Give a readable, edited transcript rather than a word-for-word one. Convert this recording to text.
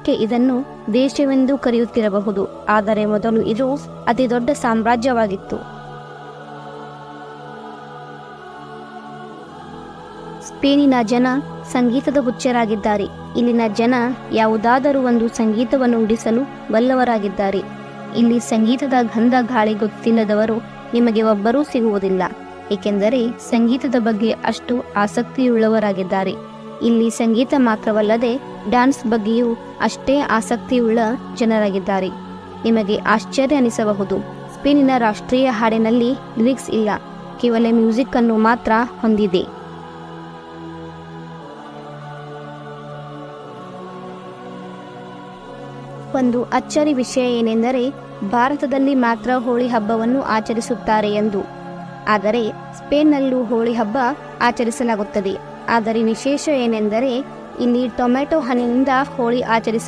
ಸದ್ಯಕ್ಕೆ ಇದನ್ನು ದೇಶವೆಂದು ಕರೆಯುತ್ತಿರಬಹುದು, ಆದರೆ ಮೊದಲು ಇದು ಅತಿ ದೊಡ್ಡ ಸಾಮ್ರಾಜ್ಯವಾಗಿತ್ತು. ಸ್ಪೇನಿನ ಜನ ಸಂಗೀತದ ಹುಚ್ಚರಾಗಿದ್ದಾರೆ. ಇಲ್ಲಿನ ಜನ ಯಾವುದಾದರೂ ಒಂದು ಸಂಗೀತವನ್ನು ನುಡಿಸಲು ಬಲ್ಲವರಾಗಿದ್ದಾರೆ. ಇಲ್ಲಿ ಸಂಗೀತದ ಗಂಧ ಗಾಳಿ ಗೊತ್ತಿಲ್ಲದವರು ನಿಮಗೆ ಒಬ್ಬರೂ ಸಿಗುವುದಿಲ್ಲ, ಏಕೆಂದರೆ ಸಂಗೀತದ ಬಗ್ಗೆ ಅಷ್ಟು ಆಸಕ್ತಿಯುಳ್ಳವರಾಗಿದ್ದಾರೆ. ಇಲ್ಲಿ ಸಂಗೀತ ಮಾತ್ರವಲ್ಲದೆ ಡ್ಯಾನ್ಸ್ ಬಗ್ಗೆಯೂ ಅಷ್ಟೇ ಆಸಕ್ತಿಯುಳ್ಳ ಜನರಾಗಿದ್ದಾರೆ. ನಿಮಗೆ ಆಶ್ಚರ್ಯ ಅನಿಸಬಹುದು, ಸ್ಪೇನಿನ ರಾಷ್ಟ್ರೀಯ ಹಾಡಿನಲ್ಲಿ ಲಿರಿಕ್ಸ್ ಇಲ್ಲ, ಕೇವಲ ಮ್ಯೂಸಿಕ್ ಅನ್ನು ಮಾತ್ರ ಹೊಂದಿದೆ. ಒಂದು ಅಚ್ಚರಿ ವಿಷಯ ಏನೆಂದರೆ ಭಾರತದಲ್ಲಿ ಮಾತ್ರ ಹೋಳಿ ಹಬ್ಬವನ್ನು ಆಚರಿಸುತ್ತಾರೆ ಎಂದು. ಆದರೆ ಸ್ಪೇನ್ನಲ್ಲೂ ಹೋಳಿ ಹಬ್ಬ ಆಚರಿಸಲಾಗುತ್ತದೆ. ಆದರೆ ವಿಶೇಷ ಏನೆಂದರೆ ಇಲ್ಲಿ ಟೊಮೆಟೊ ಹಣ್ಣಿನಿಂದ ಹೋಳಿ ಆಚರಿಸಲಾಗುತ್ತದೆ.